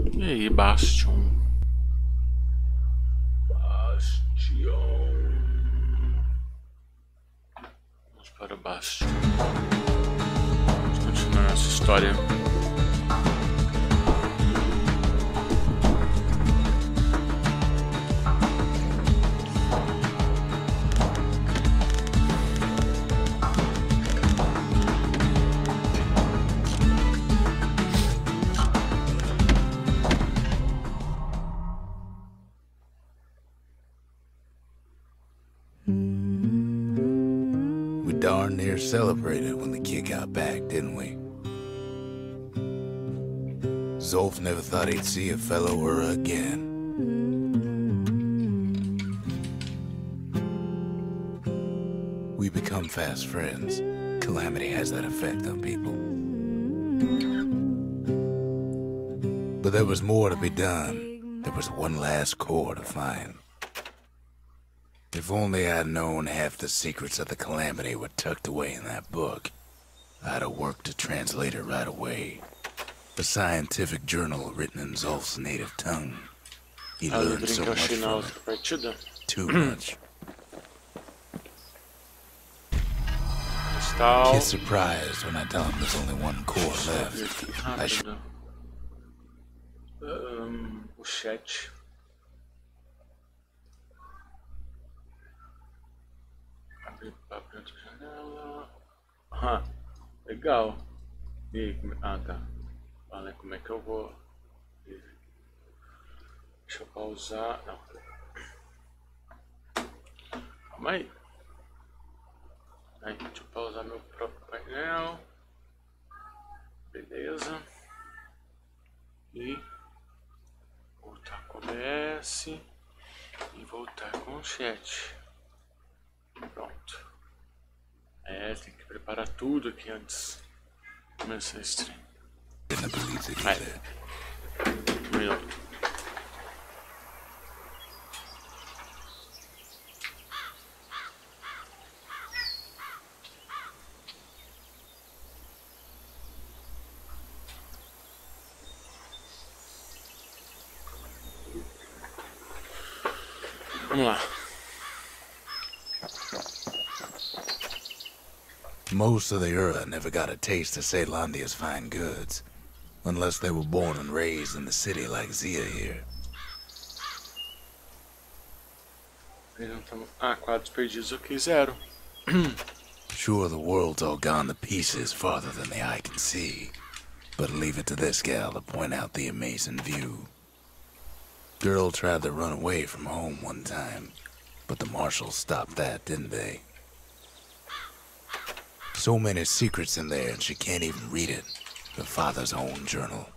E aí, Bastion? Bastion. Vamos para Bastion. Vamos continuar nossa história. Darn near celebrated when the kid got back, didn't we? Zolf never thought he'd see a fellow Ura again. We become fast friends. Calamity has that effect on people. But there was more to be done. There was one last core to find. If only I'd known half the secrets of the Calamity were tucked away in that book, I'd have worked to translate it right away. A scientific journal written in Zolf's native tongue. He learned so much from it. Too much. Kid's surprised when I tell him there's only one core left. O chat. Abrir outra janela. Ah, legal. E aí, tá. Olha como é que eu vou. Deixa eu pausar. Não. Calma aí. Aí, deixa eu pausar meu próprio painel. Beleza. E voltar com o OBS e voltar com o chat. Pronto. Tem que preparar tudo aqui antes de começar a stream. Melhor. Vamos lá. Most of the Ura never got a taste of Ceylondia's fine goods, unless they were born and raised in the city like Zia here. Quadros perdidos, ok, 0. Sure, the world's all gone to pieces farther than the eye can see, but leave it to this gal to point out the amazing view. Girl tried to run away from home one time, but the marshals stopped that, didn't they? So many secrets in there, and she can't even read it. Her father's own journal.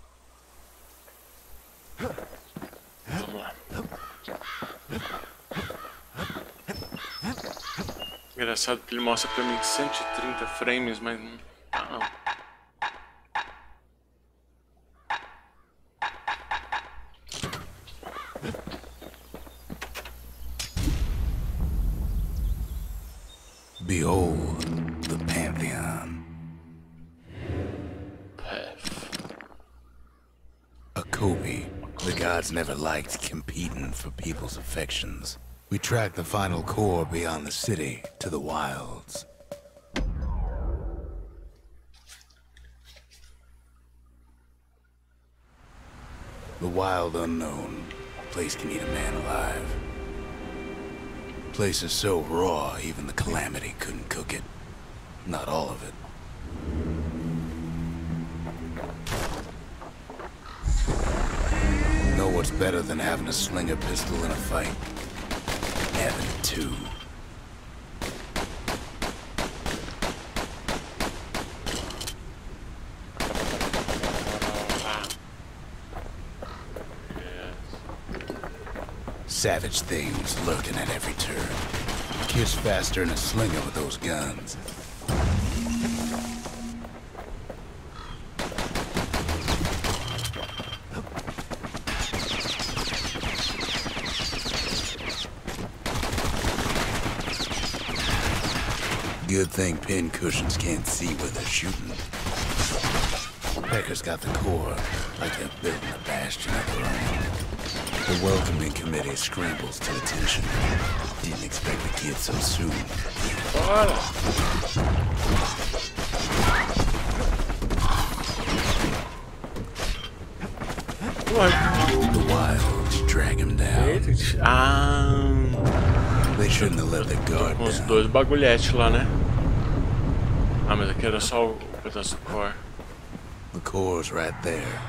Engraçado que ele mostra pra mim 130 frames, mas não. Behold the Pantheon. A Kobe. The gods never liked competing for people's affections. We tracked the final core beyond the city to the wilds. The wild unknown. A place can eat a man alive. Place is so raw, even the Calamity couldn't cook it. Not all of it. Know what's better than having a slinger pistol in a fight? Having two. Savage things lurking at every turn. Kid's faster than a slinger with those guns. Good thing pin cushions can't see where they're shooting. Woodpeckers got the core, like they're building a bastion of their own. The welcoming committee scrambles to attention. Didn't expect the kid so soon. Bora! The wilds drag him down. They shouldn't have let the guard Com os down. dois bagulhetes lá, né? Ah, mas aqui era só o pedaço do core. The core's right there,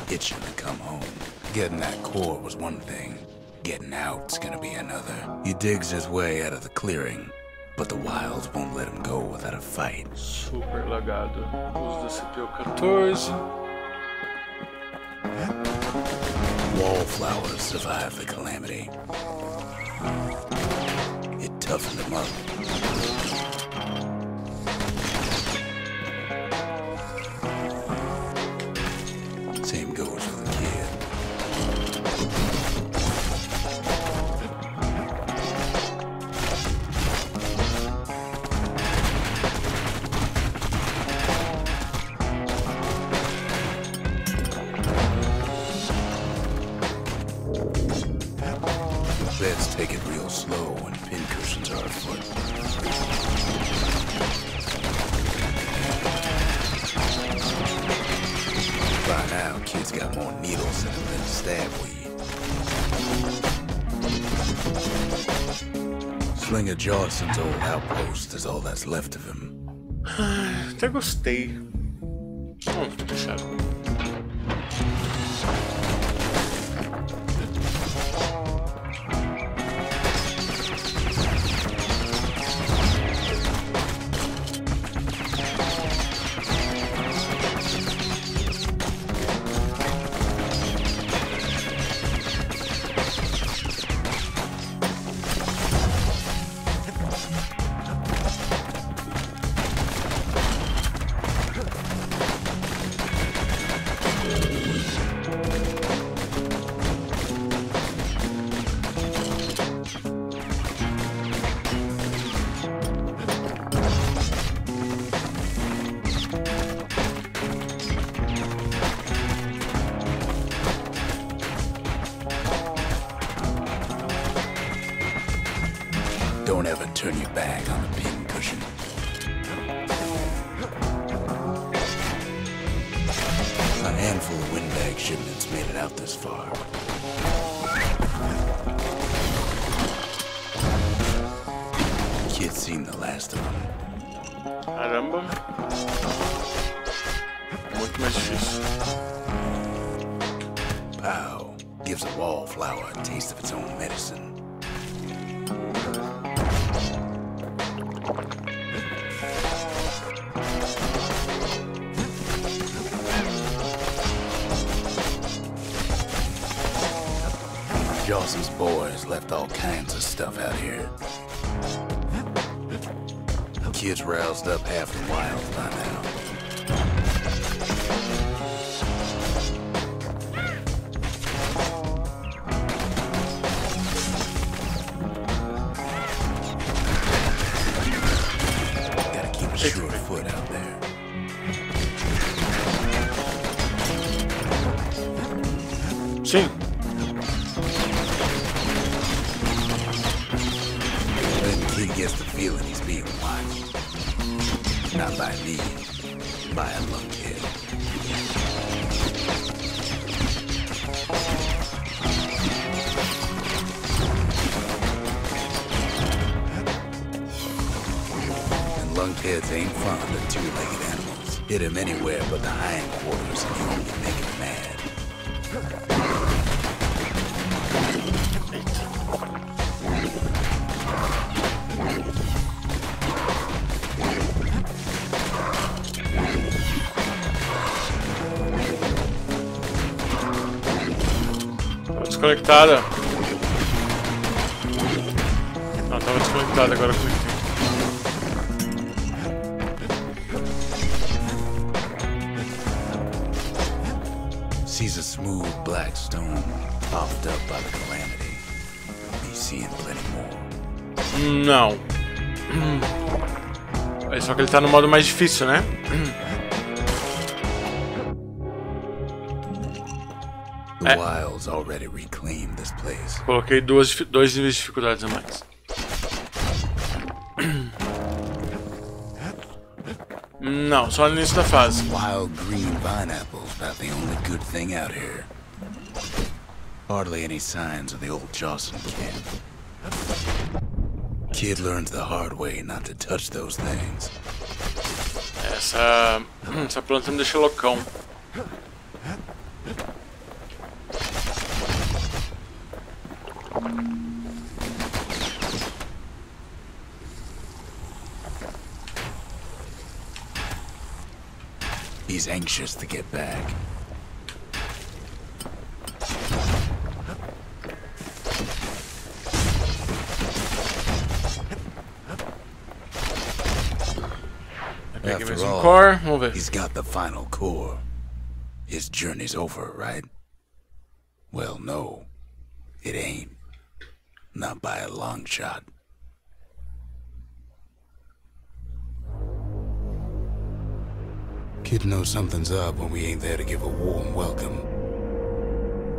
itching to come home. Getting that core was one thing. Getting out's gonna be another. He digs his way out of the clearing, but the wilds won't let him go without a fight. Super lagado. Uso da CPU 14. Wallflowers survived the calamity. It toughened him up. Same goes for the kid. Let's take it real slow when pincushions are afoot. By now, kids got more needles in them than stab weed. Slinger Jawson's old outpost is all that's left of him. Até gostei. Vamos deixar. Don't ever turn your back on the pincushion. A handful of windbag shipments made it out this far. Kid's seen the last of them. Caramba. Muito mais difícil. Pow gives a wallflower a taste of its own medicine. Jawson's boys left all kinds of stuff out here. Kids roused up half the wild by now. Gotta keep a sure foot out there. Sim. He gets the feeling he's being watched. Not by me, by a lunkhead. And lunkheads ain't fond of two-legged animals. Hit him anywhere but the hindquarters and you only make him mad. Desconectada. Não, tava desconectada, agora conectei. Sees a smooth black stone popped up by the calamity. He's seeing plenty more. Não. Só que ele tá no modo mais difícil, né? The wilds already reclaimed this place. Coloquei dois níveis de dificuldades a mais. Não, só no início da fase. Wild green pineapples, about the only good thing out here. Hardly any signs of the old Jocelyn camp. Kid learns the hard way not to touch those things. Essa planta me deixa loucão. He's anxious to get back. After all, core. He's got the final core. His journey's over, right? Well, no. It ain't. Not by a long shot. Kid knows something's up when we ain't there to give a warm welcome.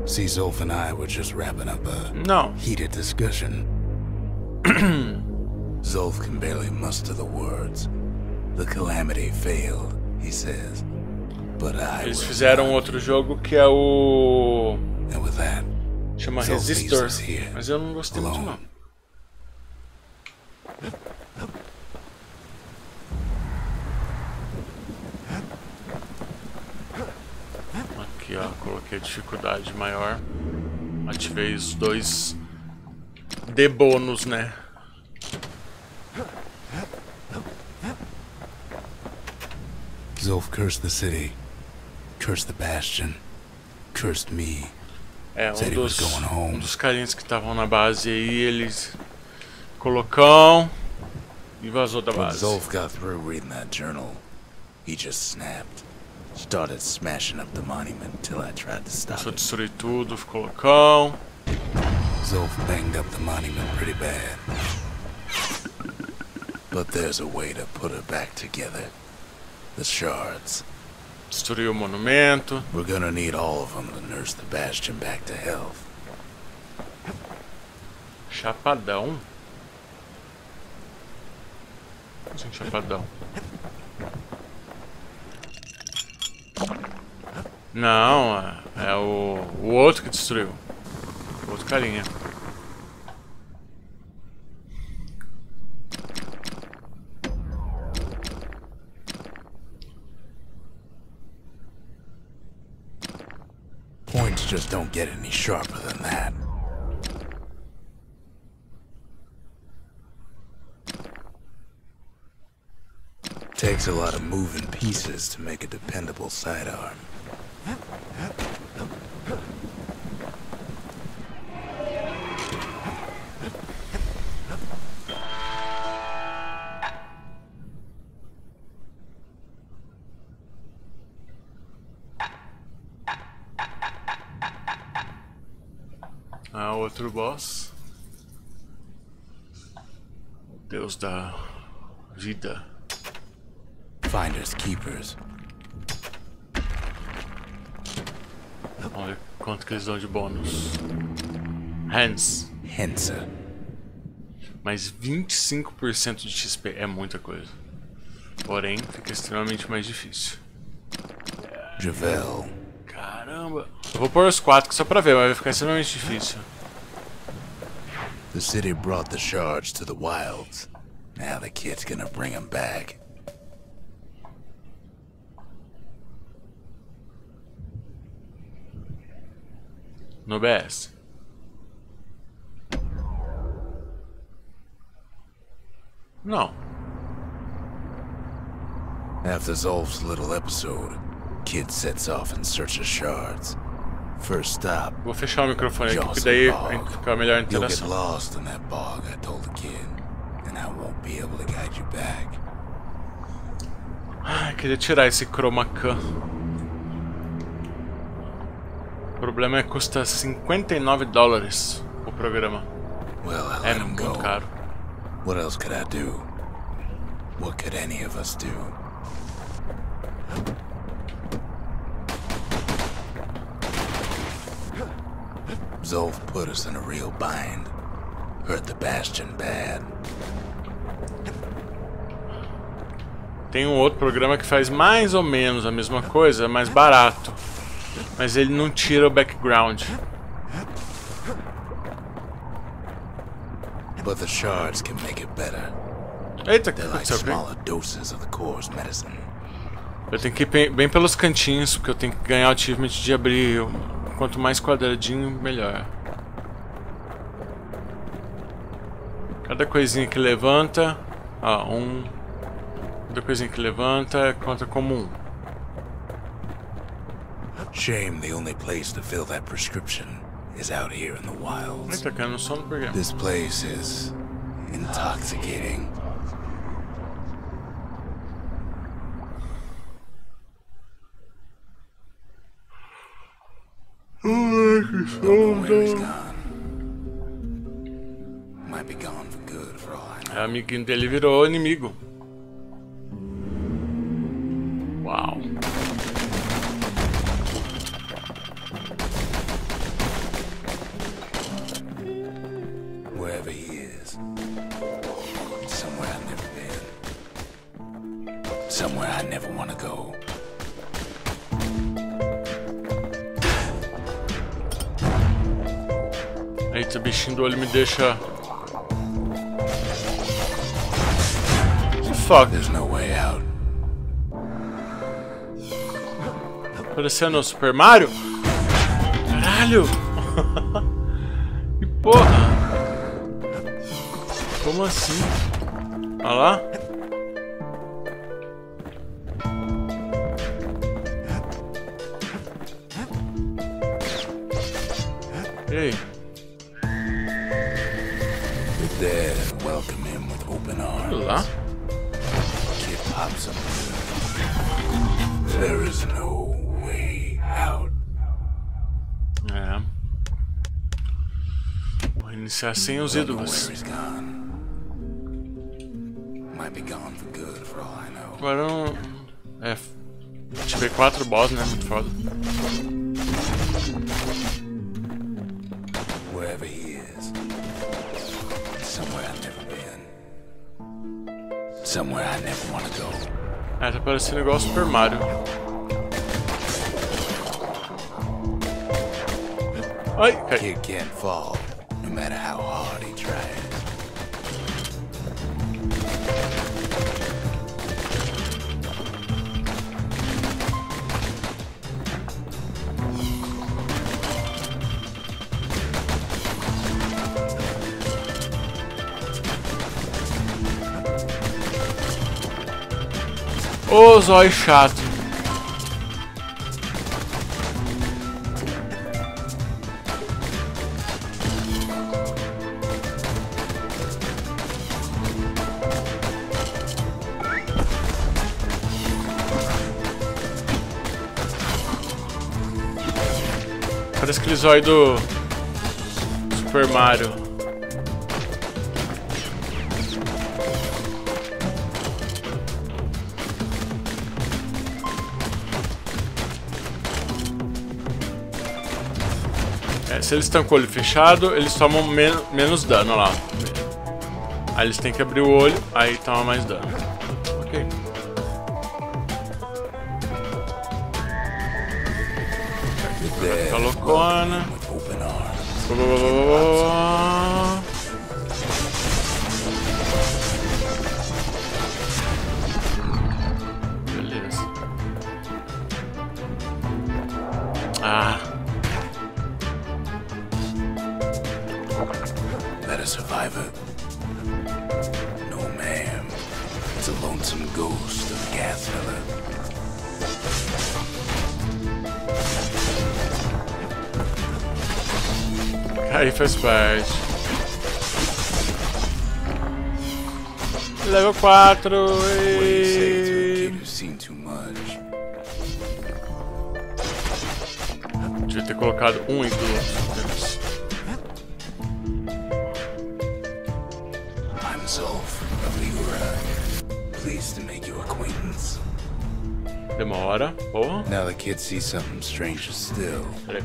See, Zolf and I were just wrapping up a heated discussion. Zolf can barely muster the words. The calamity failed, he says. But I Eles fizeram outro jogo que é o... And with that, chama Resistor, mas eu não gostei muito não. Aqui ó, coloquei a dificuldade maior. Ativei os dois de bônus, né? Zolf cursed the city, cursed the Bastion, cursed me. Um dos carinhas que estavam na base aí, eles colocam e vazou da base. When Zolf got through reading that journal, he just snapped. Started smashing up the monument till I tried to stop Só it. destruí tudo, colocão. Zolf banged up the monument pretty bad. But there's a way to put it back together. The shards. Destruiu o monumento. We're gonna need all of them to nurse the Bastion back to health. Chapadão? Sem chapadão. Não, é o outro que destruiu. O outro carinha. Points just don't get any sharper than that. Takes a lot of moving pieces to make a dependable sidearm. Outro boss. Deus da vida. Finders keepers. Vamos ver quanto que eles dão de bônus. Hands. Hensa. Mais 25% de XP é muita coisa. Porém, fica extremamente mais difícil. Javel. Caramba. Eu vou pôr os 4 só pra ver, mas vai ficar extremamente difícil. The city brought the shards to the wilds. Now the kid's gonna bring them back. No BS. Não. After Zolf's little episode, kid sets off in search of shards. First stop. Vou fechar o microfone aqui, porque daí fica a melhor You'll get interação. lost in that bog, I told the kid, and I won't be able to guide you back. Ai, queria tirar esse chroma key. O problema é que custa $59 o programa. Well, I É let him muito go. caro. What else could I do? What could any of us do? Zolf put us in a real bind. Hurt the Bastion bad. Tem um outro programa que faz mais ou menos a mesma coisa, mais barato. Mas ele não tira o background. But the shards can make it better. Eita, que They're like aconteceu? smaller doses of the core's medicine. Eu tenho que ir bem pelos cantinhos, porque eu tenho que ganhar o achievement de abrir. Quanto mais quadradinho, melhor. Cada coisinha que levanta... Ó, cada coisinha que levanta conta como um. Shame the only place to fill that prescription is out here in the wilds. Eita, caindo no sono por quê? This place is intoxicating. Don't know where he's gone. Might be gone for good for all I know. O amiguinho dele virou inimigo. Uau. Wherever he is. Somewhere I've never been. Somewhere I never want to go. Eita, bichinho do olho me deixa... Fuck. There's no way out. Parecendo o Super Mario? Caralho! Que porra! Como assim? Olha lá. E aí? The dead welcome him with open arms. Olha lá. Kid pops up. There is no way out. É. Vou iniciar sem os Don't know ídolos. where he's gone. Might be gone for good for all I know. Agora não... É... Tive 4 boss, né? Muito foda. Wherever he is. Somewhere I've never been. Somewhere I never want to go. É, tá parecendo igual o Super Mario. Ai, cai. Kid can't fall, no matter how hard he tries. Ô, zóio chato. Parece aquele zóio do Super Mario. Se eles estão com o olho fechado, eles tomam menos dano, olha lá. Aí eles têm que abrir o olho, aí toma mais dano. Ok. Tá loucona. Beleza. Ah. That a survivor? No, ma'am. It's a lonesome ghost of a gas fella. Aí faz parte. Level 4 What do you say to a e... kid who's seen too much? Devia ter colocado um e duas. I'm Zolf of Ligura. Pleased to make your acquaintance. Demora. Porra. Now the kid sees something stranger still. Peraí.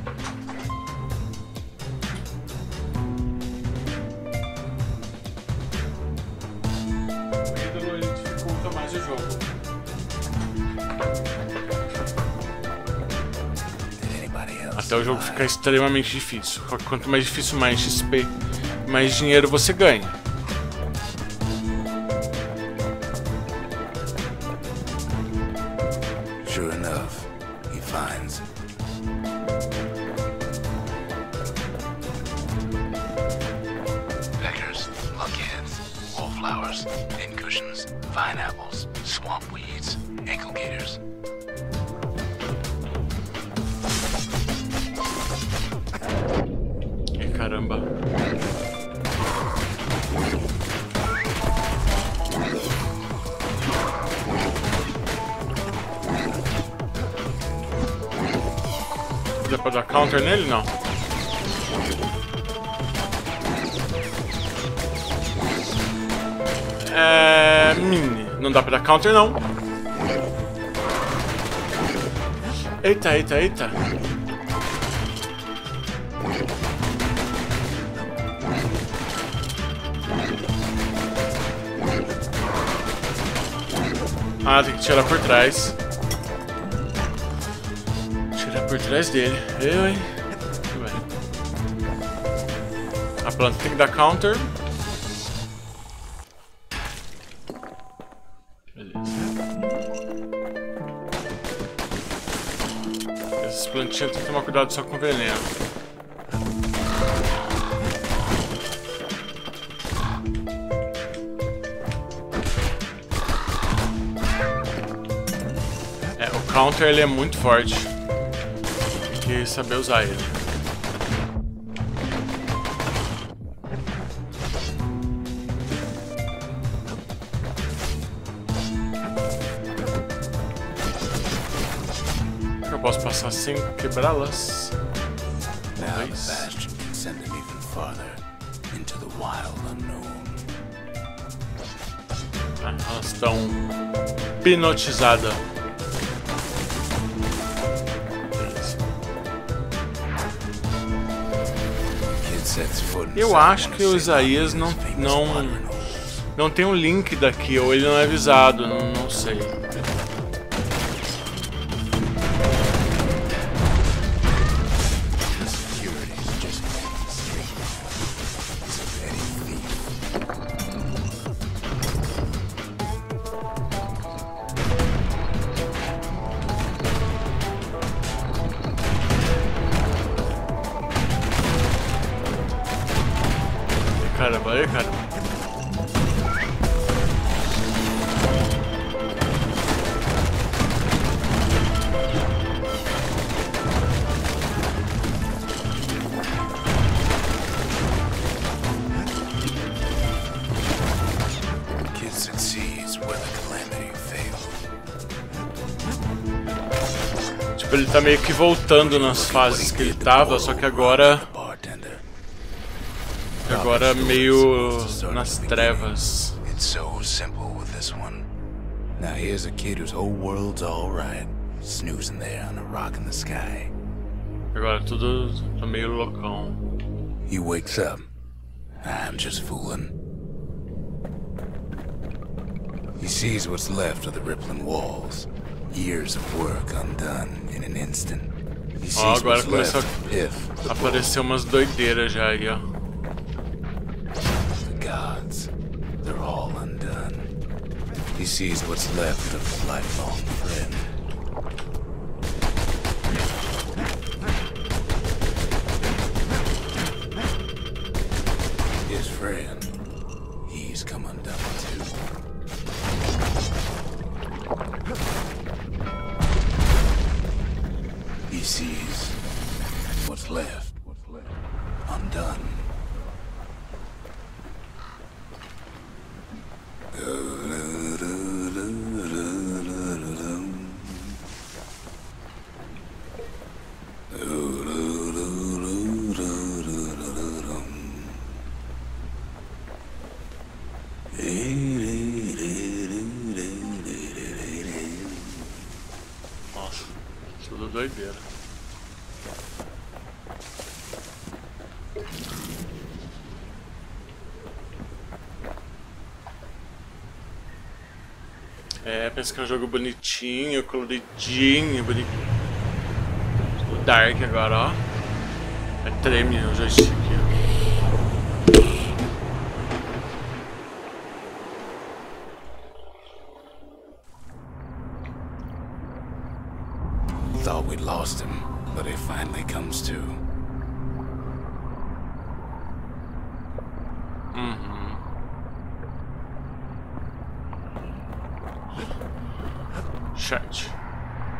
Até o jogo ficar extremamente difícil. Quanto mais difícil, mais XP, mais dinheiro você ganha. Sure enough, he finds peckers, luckheads, wallflowers, pincushions, vine apples, swamp weeds, ankle gators. E caramba. Dá pra dar counter nele? Não. Mini. Não dá pra dar counter, não. Eita, eita, eita. Ah, tem que tirar por trás. Tirar por trás dele. Eu, hein? Muito bem. A planta tem que dar counter. Essas plantinhas tem que tomar cuidado só com veneno. O counter ele é muito forte. Tem que saber usar ele. Eu posso passar sem quebrá-las. Now the Bastion can send him even farther into the wild unknown. Elas estão hipnotizadas. Eu acho que o Isaías não tem um link daqui, ou ele não é avisado, não sei. Caramba, aí, cara. Kid succeeds where the calamity failed. Tipo, ele tá meio que voltando nas fases que ele tava, só que agora meio nas trevas. It's so simple with this one. Now here's a kid whose whole world's all right, snoozing there on a rock in the sky. Agora tudo tá meio loucão. He wakes up. I'm just fooling. He sees what's left of the rippling walls. Years of work undone in an instant. He sees Agora what's começa left a aparecer umas doideiras já aí, ó. Gods, they're all undone. He sees what's left of his lifelong friend. His friend, he's come undone too. He sees what's left undone. Nossa, tudo doideira. Pensa que é um jogo bonitinho, coloridinho, bonitinho. O Dark agora, ó. Vai tremer o joystick. Thought we'd lost him, but he finally comes to. Shard.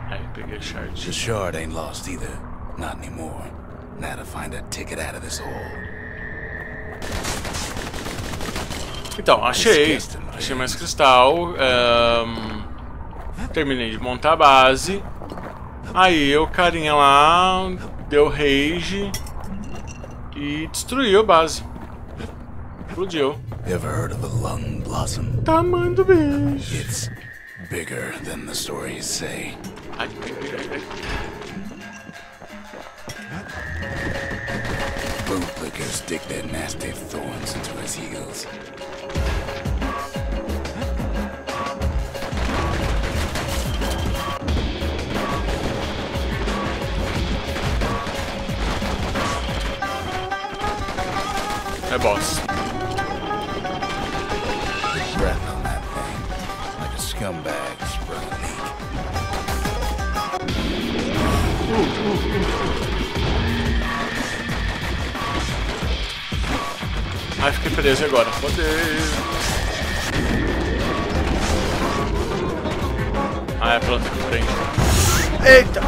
Aí, peguei a shard. The shard ain't lost either. Not anymore. Now to find a ticket out of this hole. Então, achei mais cristal. Terminei de montar a base. Aí o carinha lá deu rage e destruiu a base. Explodiu. Ever heard of a lung blossom? Tamanho do bicho. It's bigger than the stories say. Ai. Bootlickers dig their nasty thorns into his heels. É boss. The breath on that thing, like a scumbag sprung a leak. Ai, fiquei preso agora. Poder. Ah, é a planta que prende. Eita!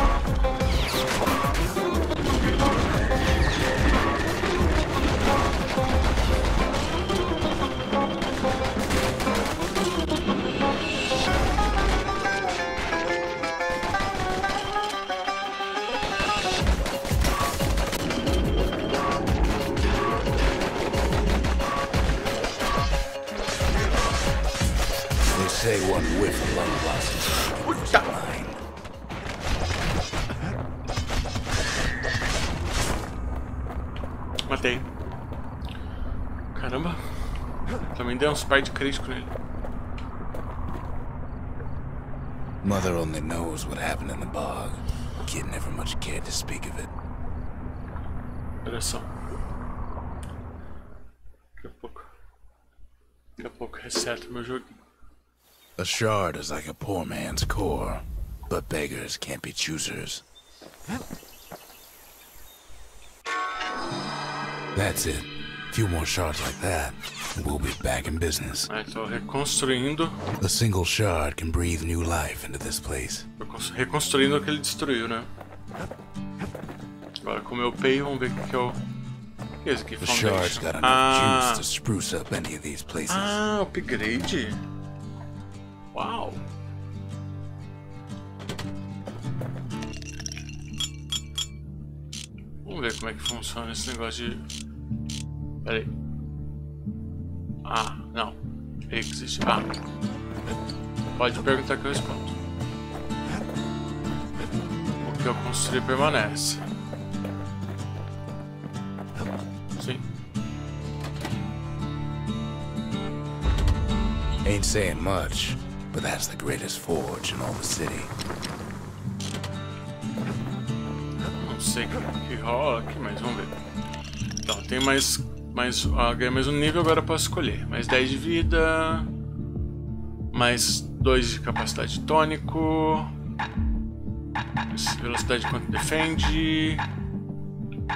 Say one whiff of lung blossoms and mine. Matei. Caramba. Também deu uns par de crítico nele. Mother only knows what happened in the bog. Kid never much cared to speak of it. Olha só. Daqui a pouco reseta meu joguinho. A shard is like a poor man's core, but beggars can't be choosers. That's it. A few more shards like that, and we'll be back in business. Tô reconstruindo. A single shard can breathe new life into this place. Tô reconstruindo o que ele destruiu, né? Agora com o meu pay, vamos ver o que eu... O que é esse aqui? The shard's got enough juice to spruce up any of these places. Ah, upgrade. Uau! Vamos ver como é que funciona esse negócio de... Pera aí. Ah, não. Existe. Ah. Pode perguntar que eu respondo. O que eu construí permanece. Sim. Ain't saying much, but that's the greatest forge in all the city. Não sei o que rola aqui, mas vamos ver. Então, tem ganhei mais um nível, agora eu posso escolher. Mais 10 de vida. Mais 2 de capacidade de tônico. Velocidade quanto defende.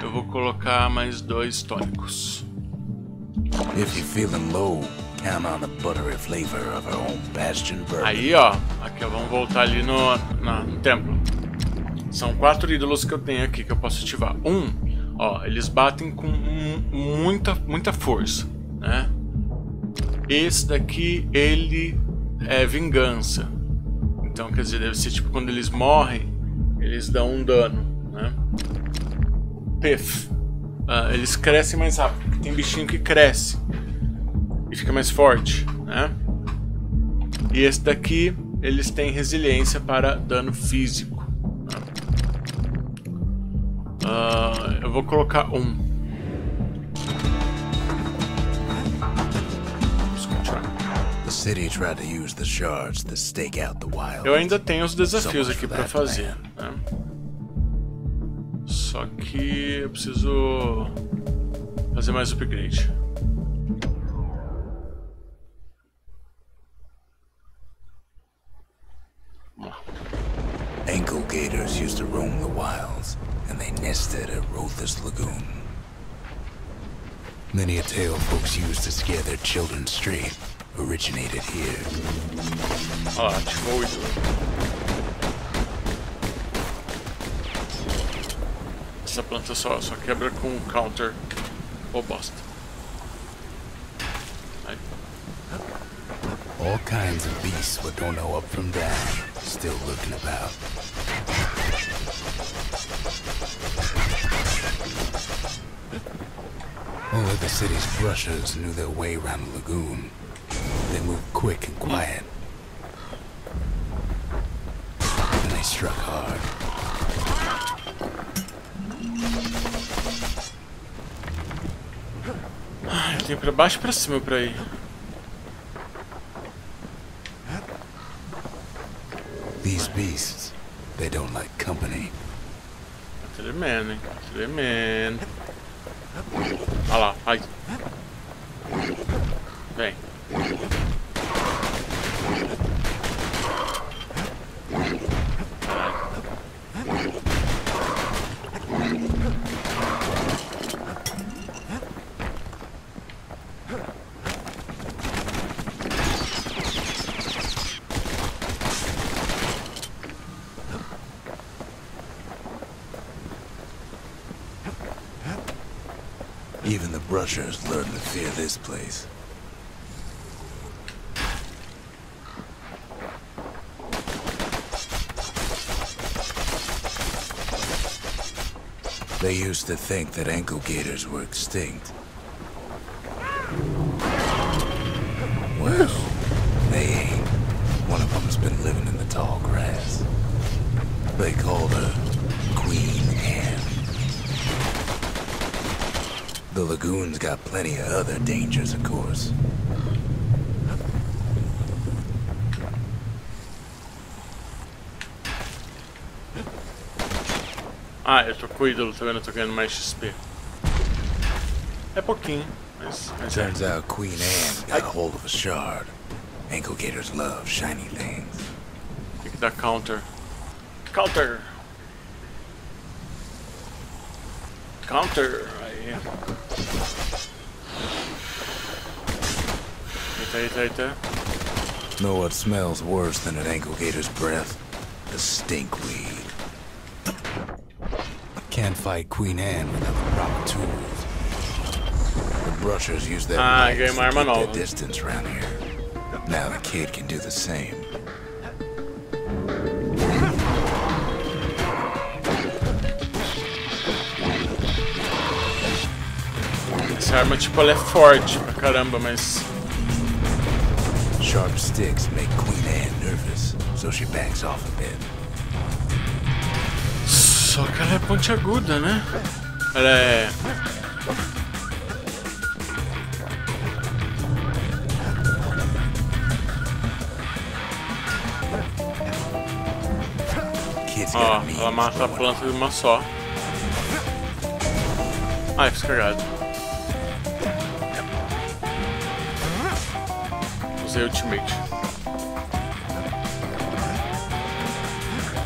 Eu vou colocar mais 2 tônicos. If you're feeling low, count on the buttery flavor of our own Bastion bourbon. Aí, ó. Aqui, ó. Vamos voltar ali no templo. São 4 ídolos que eu tenho aqui que eu posso ativar. Ó, eles batem com muita força, né? Esse daqui, ele é vingança. Então, quer dizer, deve ser tipo quando eles morrem, eles dão um dano, né? Pif. Eles crescem mais rápido. Tem bichinho que cresce e fica mais forte, né? E esse daqui, eles têm resiliência para dano físico. Eu vou colocar Vamos continuar. Eu ainda tenho os desafios aqui para fazer, né? Só que eu preciso fazer mais upgrade. Ankle gators used to roam the wilds, and they nested at Rothus Lagoon. Many a tale folks used to scare their children straight originated here. Olha lá, ativou o ídolo. Essa planta só quebra com counter ou bosta. Aí. All kinds of beasts would don't know up from down, still lurking about. Only the city's brushers knew their way around the lagoon. They moved quick and quiet. And they struck hard. Eu tenho pra baixo e pra cima pra ir. These beasts, they don't like company. Tá tremendo, hein? Tá tremendo. Olha lá, ai. Vem. Even the brushers learned to fear this place. They used to think that ankle gators were extinct. Well, they ain't. One of them's been living in the tall grass. They called her Queen Anne. The lagoon's got plenty of other dangers, of course. Ah, eu tô com o ídolo, tá vendo? Eu tô ganhando mais XP. É pouquinho, mas Turns out Queen Anne got a hold of a shard. Ankle gators love shiny things. Tem que dar counter. Counter! Counter! Aí. Eita. Know what smells worse than an ankle gator's breath? The stinkweed. Can't fight Queen Anne without the proper tools. The brushers use their knives to keep their distance around here. Now the kid can do the same. Essa arma tipo ela é forte pra caramba, mas Sharp sticks make Queen Anne nervous, so she backs off a bit. só que ela é pontiaguda, né? Ela é... Ó, ela mata a planta de uma só. Ai, fiz cagado. Usei ultimate.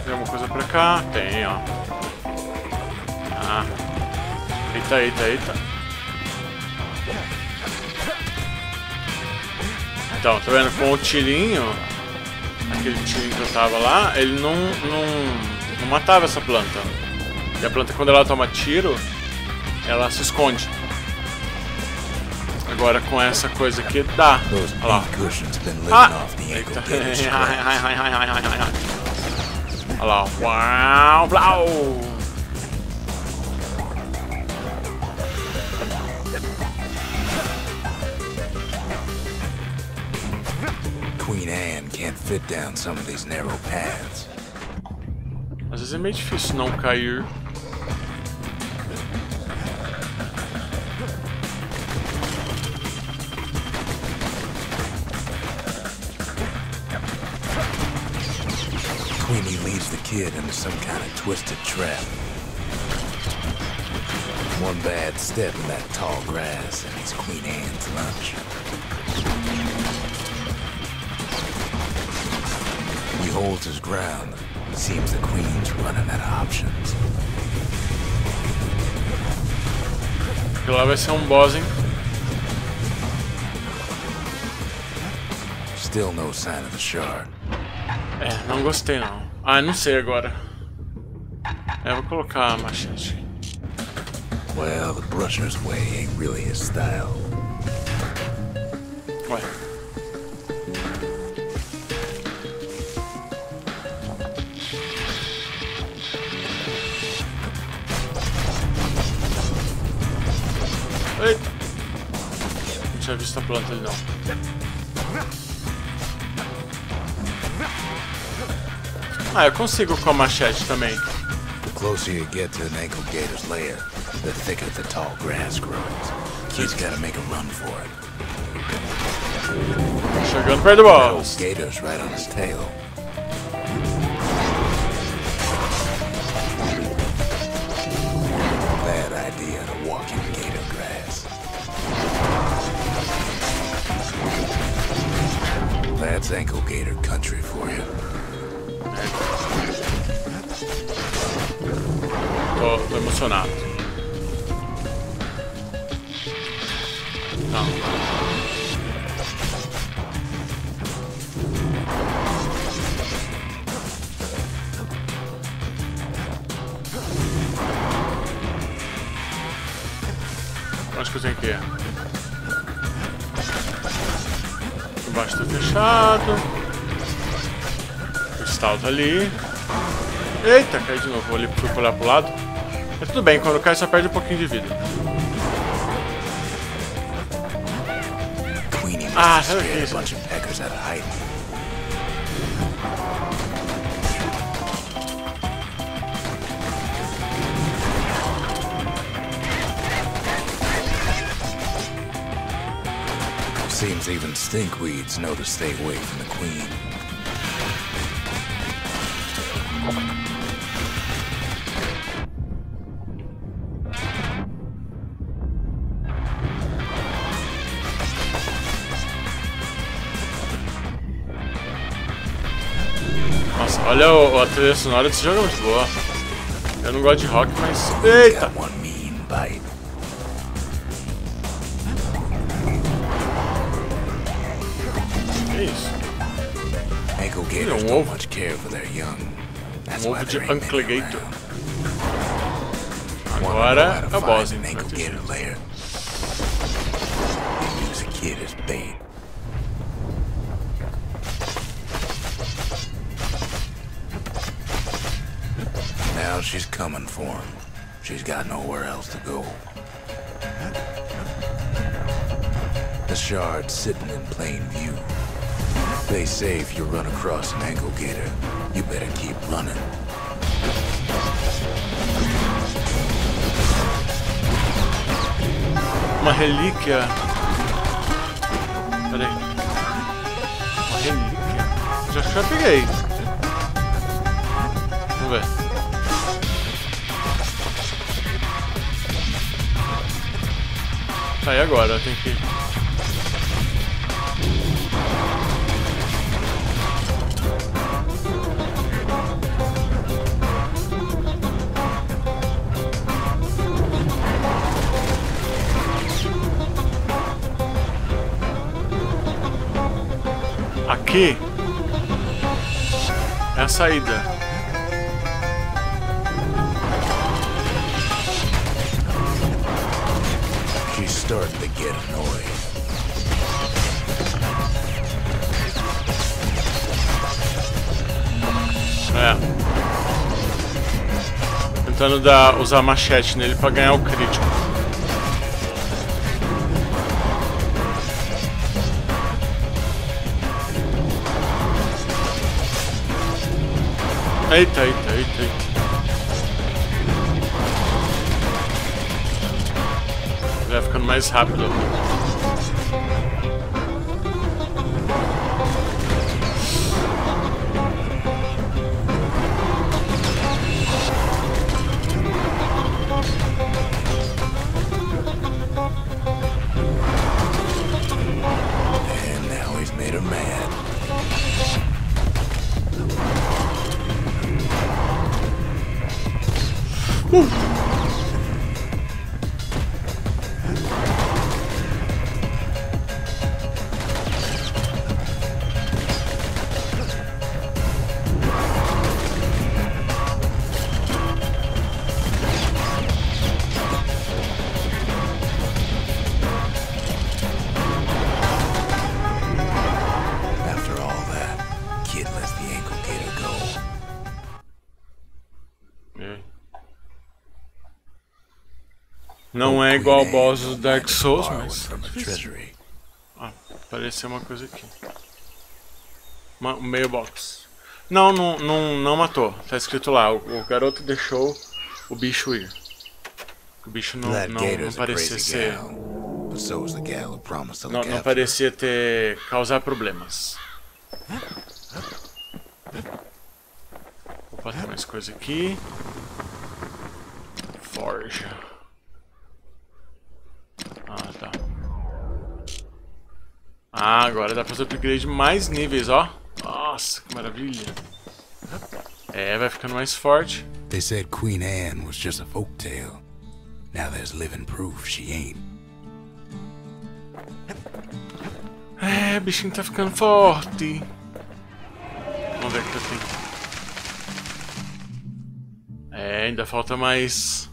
Tem alguma coisa pra cá? Tem, ó. Ah. Eita. Então, tá vendo? Com o tirinho, aquele tirinho que eu tava lá, ele não matava essa planta. E a planta, quando ela toma tiro, ela se esconde. Agora com essa coisa aqui dá. Olha lá. Ah! Eita. Olha lá. Uau! Blau! Queen Anne can't fit down some of these narrow paths. Às vezes é meio difícil não cair. Queenie leads the kid into some kind of twisted trap. One bad step in that tall grass and it's Queen Anne's lunch. He holds his ground. Seems the Queen's running out of options. Porque lá vai ser boss, hein? Still no sign of the shard. É, não gostei não. Ah, não sei agora. É, vou colocar a machete. Well, the brusher's way ain't really his style. Ué. Eita! Não tinha visto a planta ali não. Ah, eu consigo com a machete também. The closer you get to an ankle gator's lair, the thicker the tall grass grows. He's gotta make a run for it. Chegando perto do boss. Gator's right on his tail. Bad idea to walk in gator grass. That's ankle gator country for you. Tô emocionado. Não. Onde que eu tenho que ir? Embaixo tá fechado. O cristal tá ali. Eita, cai de novo. Fui pular pro lado. Mas tudo bem, quando cai só perde um pouquinho de vida. Ah, sabe o que é isso? Seems even stinkweeds know to stay away from the Queen. Nossa, olha a trilha sonora desse jogo, é muito boa. Eu não gosto de rock, mas... Eita! Que isso? Gators don't much care for their young. That's why De there ain't many Anklegator. around. Agora é o boss, hein? Ankle gator lair. They use a kid as bait. Now she's coming for him. She's got nowhere else to go. The shard's sitting in plain view. They say if you run across an ankle gator, you better keep running. Uma relíquia. Pera aí. Uma relíquia. Já peguei. Vamos ver. Tá, e agora? Tem que... Aqui é a saída. She's starting to get annoyed. É. Tentando usar machete nele pra ganhar o crítico. Eita. Vai ficando mais rápido. Não é igual ao boss do Dark Souls, mas... Ah, apareceu uma coisa aqui. Um mailbox. Não matou. Tá escrito lá. O garoto deixou o bicho ir. O bicho não parecia ser... Não parecia causar problemas. Opa, tem mais coisa aqui. Forja. Ah, tá. Ah, agora dá pra fazer upgrade mais níveis, ó. Nossa, que maravilha. É, vai ficando mais forte. They said Queen Anne was just a folk tale. Now there's living proof she ain't. É, o bichinho tá ficando forte. Vamos ver o que eu tenho. É, ainda falta mais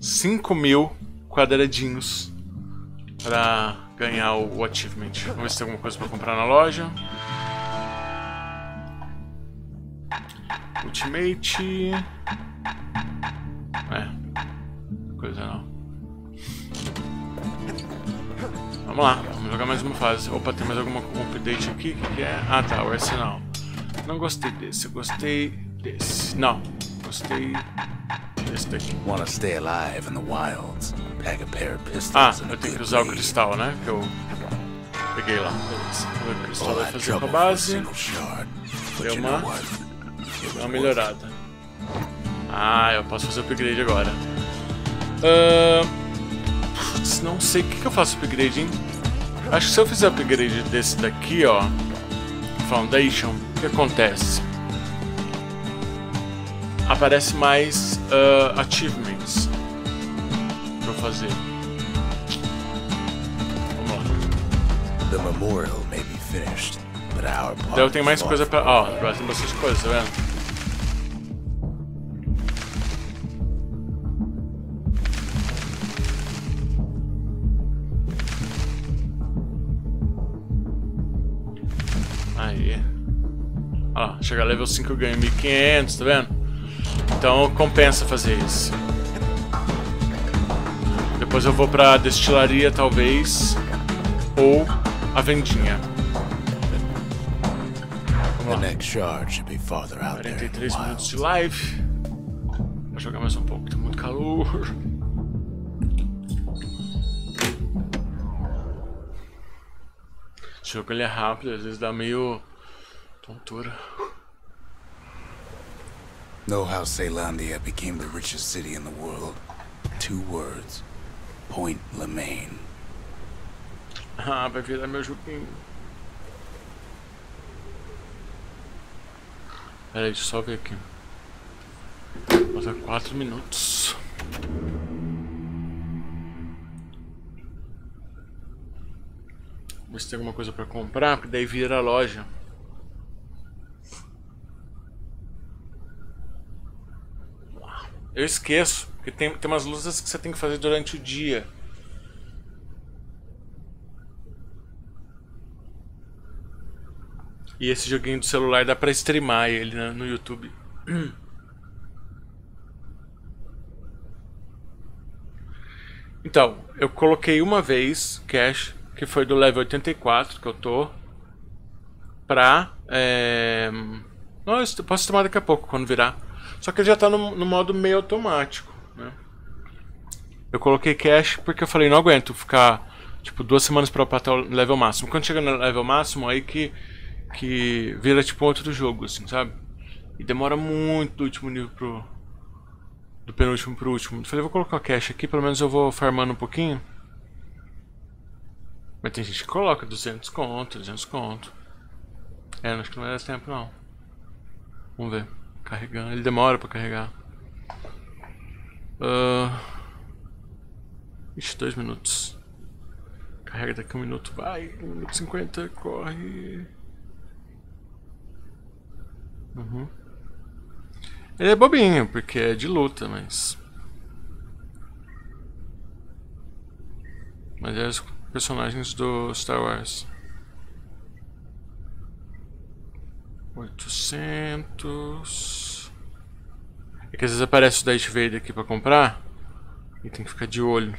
5.000 quadradinhos pra ganhar o achievement. Vamos ver se tem alguma coisa pra comprar na loja. Ultimate. Coisa não. Vamos lá, vamos jogar mais uma fase. Opa, tem mais alguma update aqui? O que é? Ah, tá, o arsenal. Não gostei desse, eu gostei desse. Não, gostei desse daqui. Wanna stay alive in the wilds? Pack a pair of pistols. Ah, eu tenho que usar o cristal, né? Que eu peguei lá. Beleza. O cristal vai fazer com a base. Deu uma melhorada. Ah, eu posso fazer o upgrade agora. Putz, não sei o que eu faço upgrade, hein? Acho que se eu fizer upgrade desse daqui, ó, Foundation, o que acontece? Aparece mais achievements pra eu fazer. Vamos lá. The memorial may be finished, but our part. Daí eu tenho mais coisa pra... Ó, agora tem bastante coisa, tá vendo? Aí. Ó, chegar a level 5 eu ganho 1.500, tá vendo? Então compensa fazer isso. Depois eu vou pra destilaria, talvez. Ou a vendinha. Vamos lá. 43 minutos de live. Vou jogar mais um pouco, tem muito calor. Esse jogo ele é rápido, às vezes dá meio tontura. Know how Ceylandia became the richest city in the world? 2 words. Point Lemaine. Ah, vai virar meu joguinho. Pera aí, deixa eu só ver aqui. Falta 4 minutos. Ver se tem alguma coisa pra comprar, porque daí vira a loja. Eu esqueço, porque tem umas luzes que você tem que fazer durante o dia. E esse joguinho do celular dá pra streamar ele no YouTube. Então, eu coloquei uma vez cash, que foi do level 84 que eu tô, pra... Não, eu posso tomar daqui a pouco, quando virar. Só que ele já tá no modo meio automático, né? Eu coloquei cash porque eu falei, não aguento ficar, tipo, 2 semanas pra upar até o level máximo. Quando chega no level máximo, aí que vira tipo outro jogo, assim, sabe? E demora muito do último nível do penúltimo pro último. Eu falei, vou colocar cash aqui, pelo menos eu vou farmando um pouquinho. Mas tem gente que coloca 200 conto, 300 conto. Acho que não vai dar tempo não. Vamos ver. Carregando, ele demora pra carregar. Ixi, 2 minutos. Carrega daqui 1 minuto. Vai, 1 minuto e 50. Corre. Ele é bobinho, porque é de luta, mas é os personagens do Star Wars. 800. É que às vezes aparece o Darth Vader aqui pra comprar e tem que ficar de olho.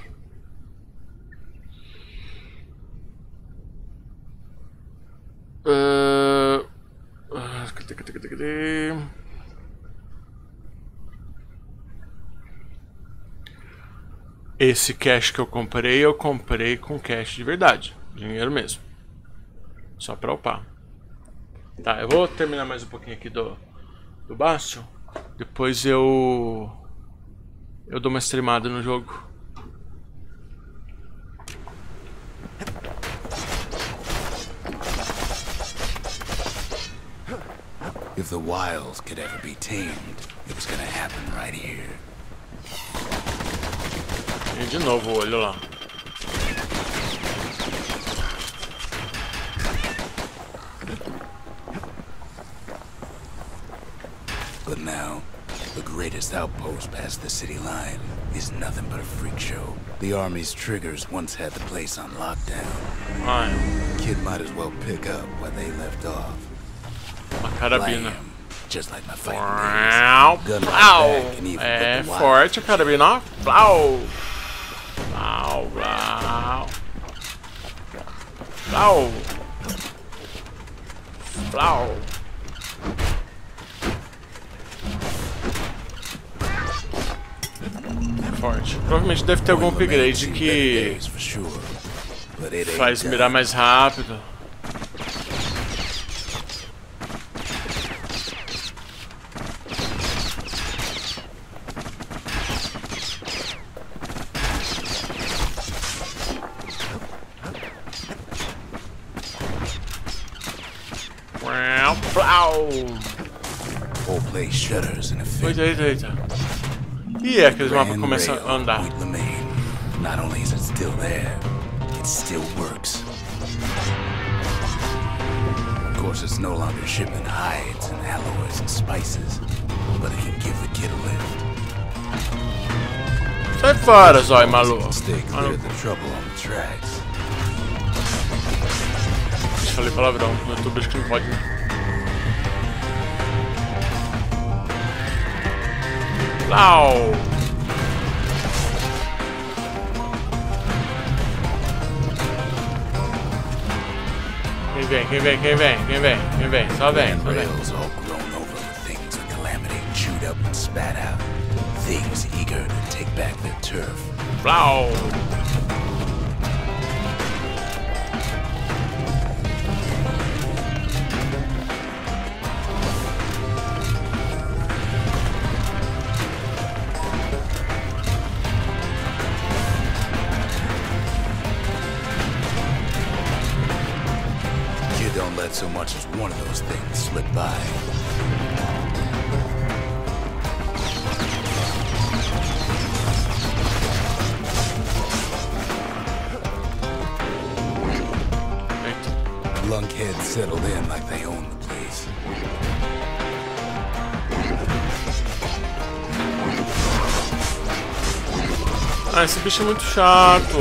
Cadê? Esse cash que eu comprei com cash de verdade. Dinheiro mesmo. Só pra upar. Tá, eu vou terminar mais um pouquinho aqui do Bastion. Depois eu dou uma streamada no jogo. If the wilds could ever be tamed, it was gonna happen right here. E de novo o olho lá. But now, the greatest outpost past the city line is nothing but a freak show. The army's triggers once had the place on lockdown. Kid might as well pick up where they left off. Uma carabina. Just like my fighting days. É forte a carabina. Flau. Flau, flau. Flau. Flau. Forte. Provavelmente deve ter algum upgrade que faz mirar mais rápido. Whole place shudders in a fit. Eita. E é aqueles mapas começam a andar. Not only is it still there, it still works. Of course, it's no longer shipping hides and alloys and spices, but it can give the kid a lift. Sai fora, zóio maluco. Stay clear of the trouble on the tracks. Falei palavrão no YouTube, acho que não pode, né? Lau! Quem vem? Só vem. Rails all grown over with things the calamity chewed up and spat out. Things eager to take back their turf. Lau! Don't let so much as one of those things slip by. Lunkheads settled in like they own the place. Ah, esse bicho é muito chato.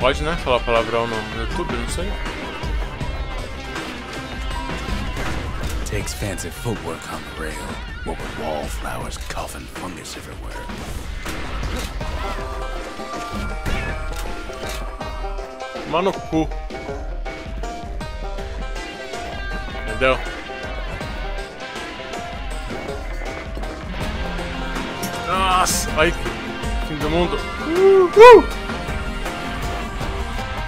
Pode, né? Falar palavrão no YouTube, não sei. Takes fancy footwork on the rail, what with wallflowers coughing fungus everywhere. Mano no cu. Entendeu? Nossa, ai, fim do mundo.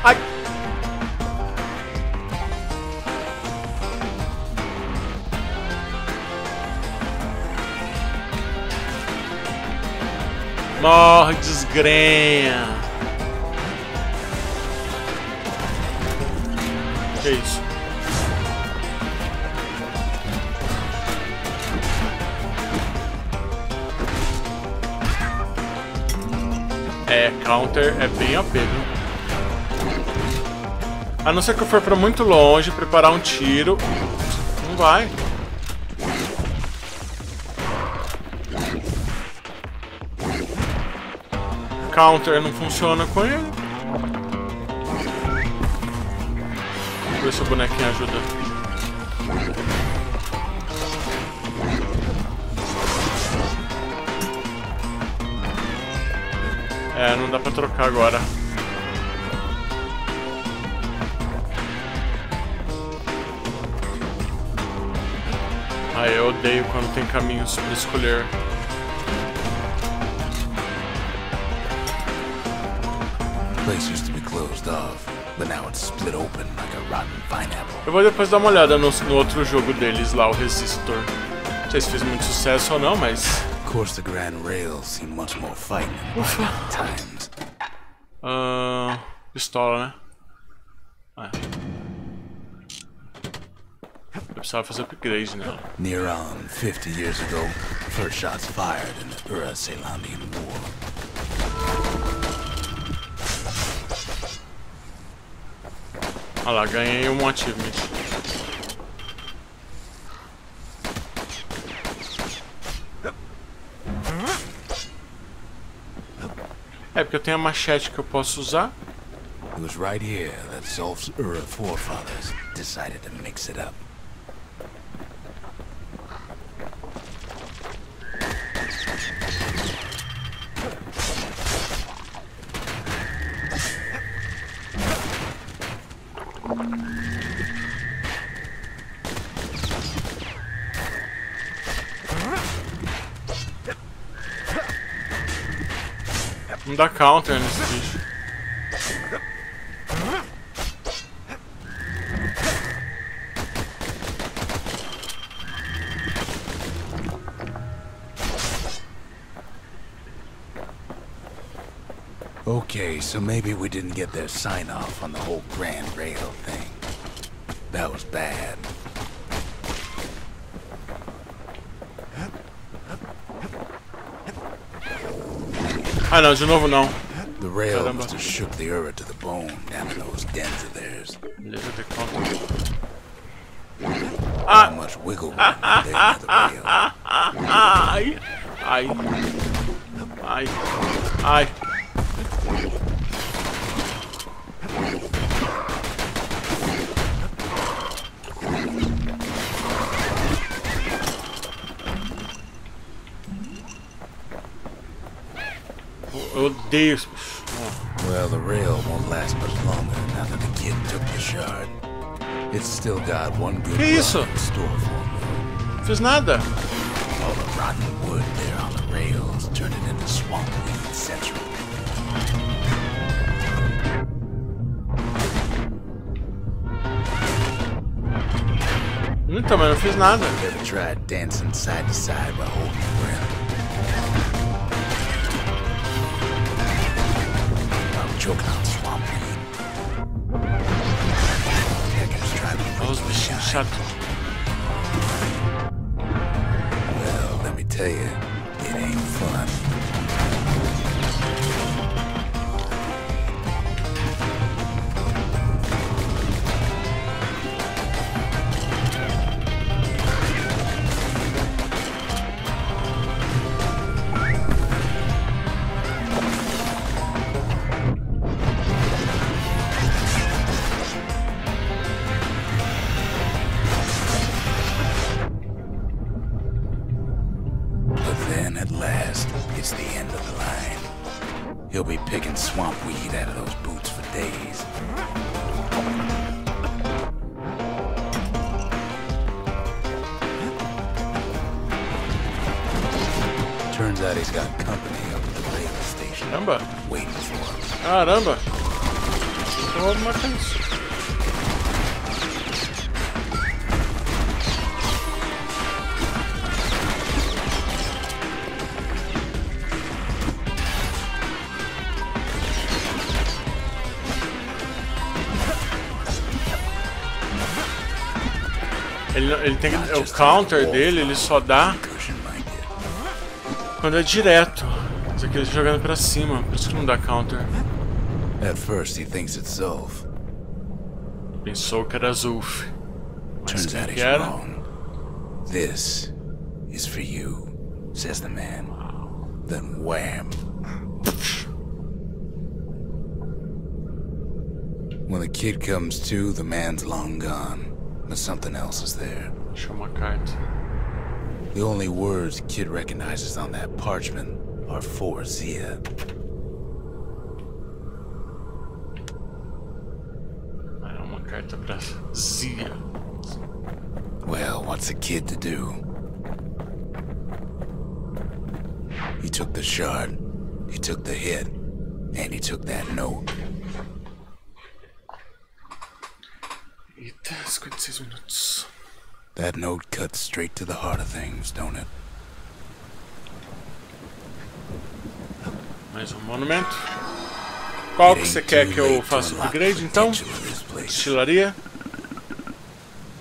Ai. Morre, desgrenha. Que isso? É, counter é bem OP, viu? A não ser que eu for pra muito longe, preparar um tiro. Não vai. Counter não funciona com ele. Vou ver se o bonequinho ajuda. É, não dá pra trocar agora. Ah, eu odeio quando tem caminhos pra escolher. Place used to be closed off, but now it's split open like a rotten pineapple. Eu vou depois dar uma olhada no outro jogo deles lá, o Resistor. Não sei se fez muito sucesso ou não, mas... Of course, the Grand Rails seem much more fighting at times. Pistola, né? Ah. Eu precisava fazer upgrade nela. Near on 50 years ago, first shots fired in the Ura-Selandian War. Ah lá, ganhei um achievement. É, porque eu tenho a machete que eu posso usar. It was right here that Zolf's Ura forefathers decided to mix it up. Não dá counter nesse bicho. Okay, so maybe we didn't get their sign-off on the whole Grand Rail thing. That was bad. Ah não, de novo não. The rail Caramba. must have shook the Ura to the bone down in those dens of theirs. Beleza, tem counter. Not much wiggle room there near the rail. Ai, ai, ai, ai. Eu odeio esse bicho. Well, the rail won't last much longer now that the kid took the shard. It's still got one good Que run isso? in store for me. Não fiz nada. All the rotten wood there on the rails turned it into swamp weed central. Então, mas não fiz nada. Ever tried dancing side to side while holding your breath? I'm choking on swamp weed. Hackers try to Olha os bichinhos chatos. Well, let me tell you, it ain't fun. At last, it's the end of the line. He'll be picking swamp weed out of those boots for days. Turns out he's got company up at the rail station. Caramba. Waiting for him. Caramba. Eu vou matar isso. Ele tem o counter dele, ele só dá quando é direto. Isso aqui ele tá jogando pra cima, por isso que não dá counter. At first he thinks it's Zulf. Pensou que era Zulf. Mas Turns out quem he's que era? wrong. This is for you, says the man. Then wham. When the kid comes to, the man's long gone. But something else is there. Achou uma carta. The only words kid recognizes on that parchment are for Zia. É uma carta pra Zia. Well, what's a kid to do? He took the shard, he took the hit, and he took that note. Eita, 56 minutos. That note cuts straight to the heart of things, don't it? Mais monumento. Qual que você quer que eu faça o upgrade então? Destilaria?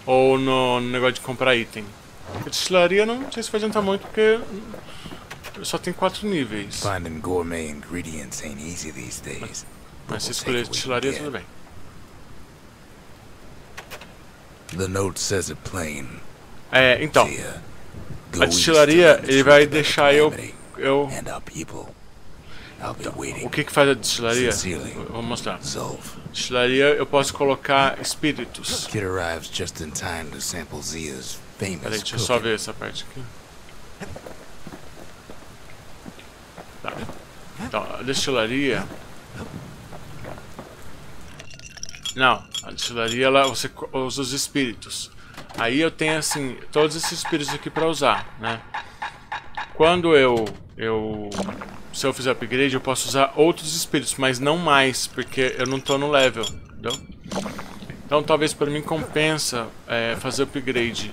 Ou no negócio de comprar item? A destilaria não sei se vai adiantar muito porque só tem 4 níveis. Finding gourmet ingredients ain't easy these days. Mas se escolher a destilaria, tudo bem. The note says it plain. Então. A destilaria, ele vai deixar eu o que faz a destilaria? Eu vou mostrar. Destilaria, eu posso colocar espíritos. Peraí, deixa eu só ver essa parte aqui. Tá. Então, a destilaria... Não, a destilaria, lá você usa os espíritos. Aí eu tenho, assim, todos esses espíritos aqui pra usar, né? Quando se eu fizer upgrade, eu posso usar outros espíritos, mas não mais, porque eu não tô no level, entendeu? Então talvez para mim compensa fazer upgrade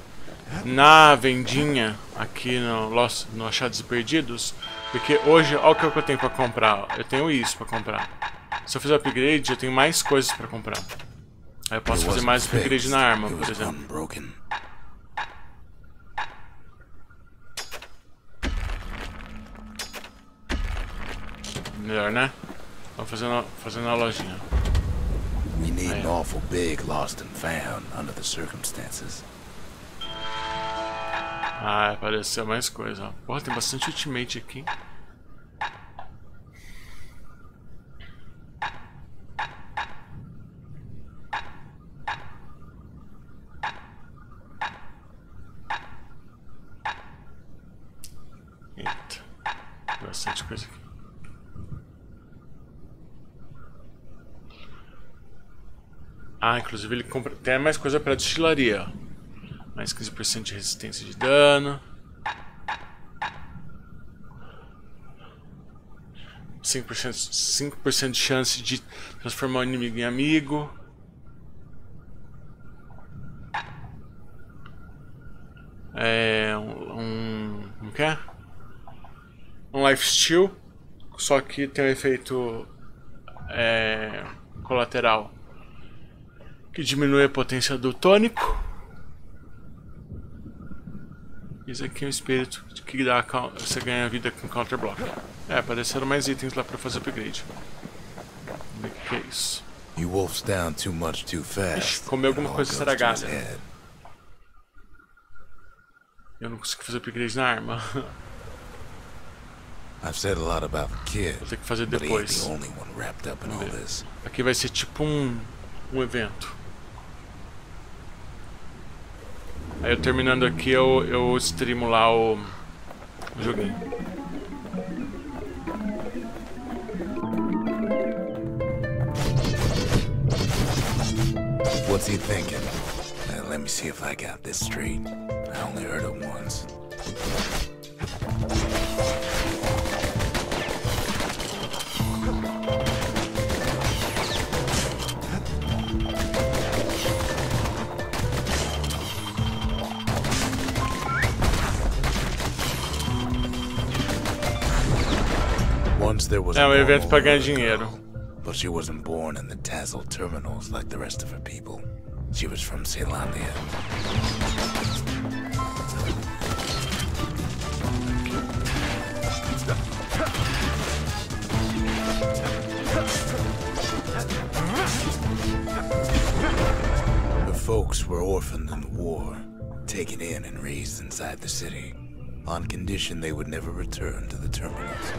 na vendinha aqui no Achados e Perdidos, porque hoje, olha o que eu tenho para comprar, eu tenho isso para comprar. Se eu fizer upgrade, eu tenho mais coisas para comprar. Aí eu posso fazer mais upgrade na arma, por exemplo. Melhor, né? Vamos fazendo a lojinha. We need an awful big lost and found under the circumstances. Ah, apareceu mais coisa, ó. Porra, tem bastante ultimate aqui. Eita, bastante coisa aqui. Ah, inclusive ele compra até mais coisa para destilaria. Mais 15% de resistência de dano. 5% de chance de transformar o inimigo em amigo. Como que é? Um lifesteal, só que tem um efeito colateral que diminui a potência do tônico. Isso aqui é um espírito que dá, você ganha vida com counter block. Apareceram mais itens lá para fazer upgrade. Vamos ver o que é isso. Ixi, comeu alguma coisa estragada. Eu não consigo fazer upgrade na arma. Vou ter que fazer depois. Aqui vai ser tipo um evento. Aí eu terminando aqui, eu streamo lá o joguinho. What's he thinking? Let me see if I got this straight. I only heard it once. É um evento para ganhar dinheiro. But she wasn't born in the Tassel terminals like the rest of her people. She was from Ceylondia. Her folks were orphaned in the war, taken in and raised inside the city, on condition they would never return to the terminals.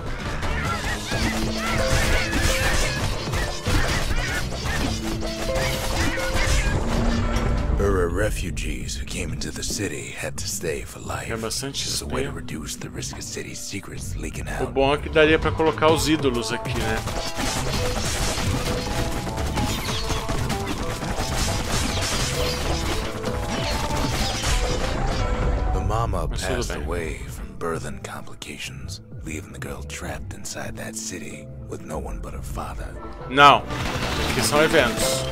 Ura refugees who came into the city had to stay for life. As a way to reduce the risk of city secrets leaking out. O bom é que daria pra colocar os ídolos aqui, né? The mama passed away from birth and complications, leaving the girl trapped inside that city with no one but her father. Não, aqui são eventos.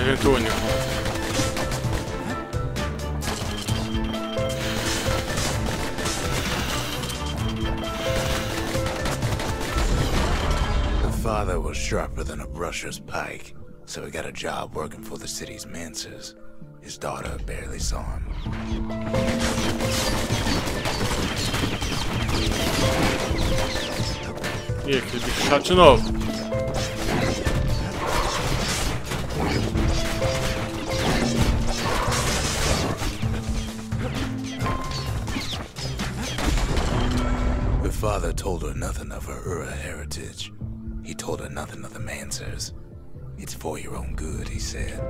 Evento único. The father was sharper than a brusher's pike, so he got a job working for the city's manses. His daughter barely saw him. E aquele bicho chato de novo. Her father told her nothing of her Ura heritage. He told her nothing of the Mansers. It's for your own good, he said.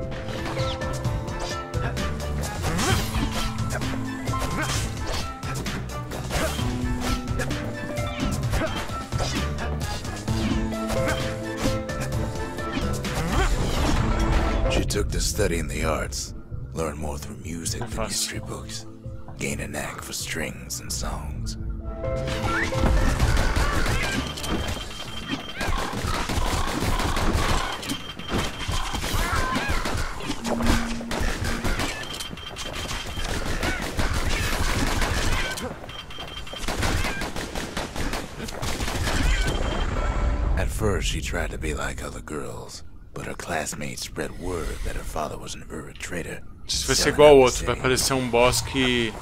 She took to studying the arts, learned more through music than history books, gained a knack for strings and songs. At first, she tried to be like other girls, but her classmates spread word that her father was an Ura trader. Se vai ser igual ao outro, vai aparecer um boss que...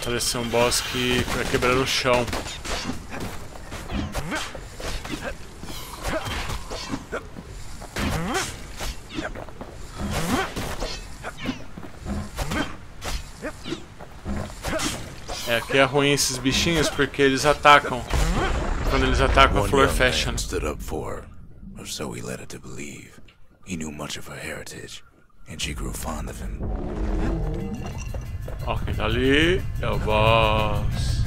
Parece um boss que vai quebrar o chão. É, aqui é ruim esses bichinhos porque eles atacam. Quando eles atacam, a flor fecha. Stood up for her, or so he led her to believe. He knew much of her heritage, and she grew fond of him. Ó, quem tá ali é o boss.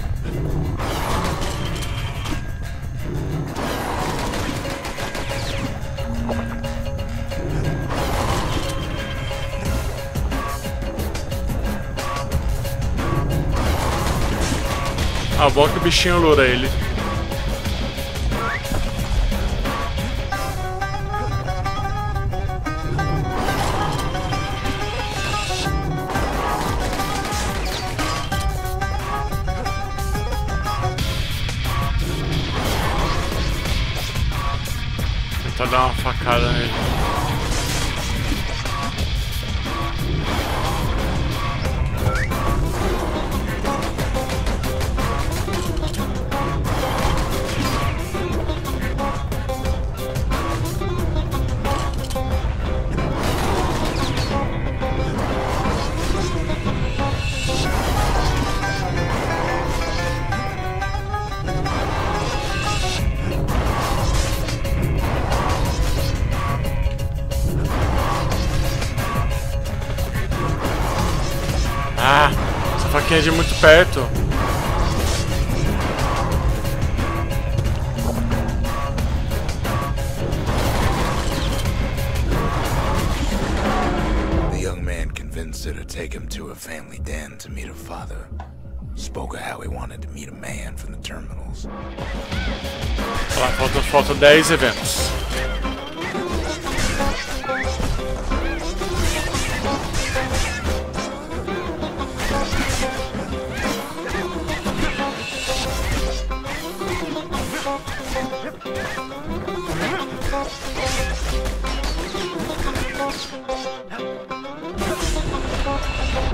Ah, bom que o bichinho lura ele. Tentar dar uma facada nele. Ah, essa faquinha é de muito perto. The young man convinced her to take him to a family den to meet her father. Spoke of how he wanted to meet a man from the terminals. Olha lá, faltam 10 eventos.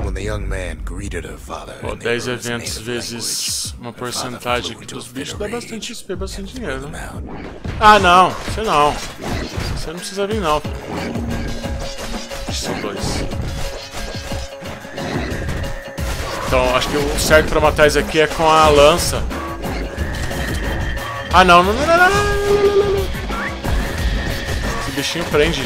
When the young man greeted her father, Pô, 10 eventos vezes uma porcentagem aqui dos bichos dá bastante XP, bastante dinheiro, né? Ah, não. Você não. Você não precisa vir, não. São 2. Então, acho que o certo pra matar esse aqui é com a lança. Ah, não. Esse bichinho prende.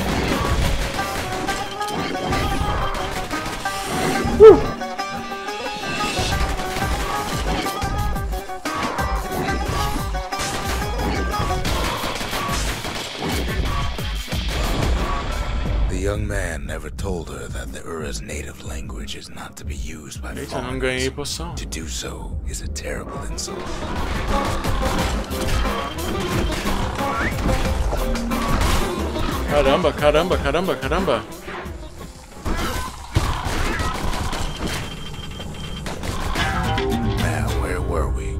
The young man never told her that the Ura's native language is not to be used by Eita, não ganhei poção. To do so is a terrible insult. Caramba. Now, where were we?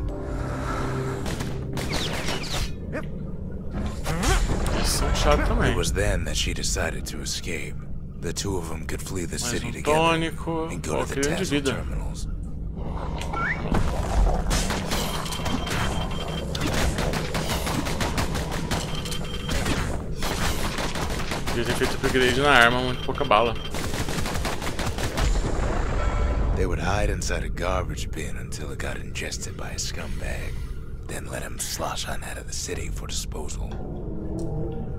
São chato também. It was then that she decided to escape. The two of them could flee the city together tônico. and go to the Tassel terminals. Devia ter feito upgrade na arma, muito pouca bala. They would hide inside a garbage bin until it got ingested by a scumbag. Then let him slosh on out of the city for disposal.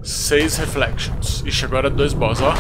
6 reflections. Ixi, agora 2 boss, ó.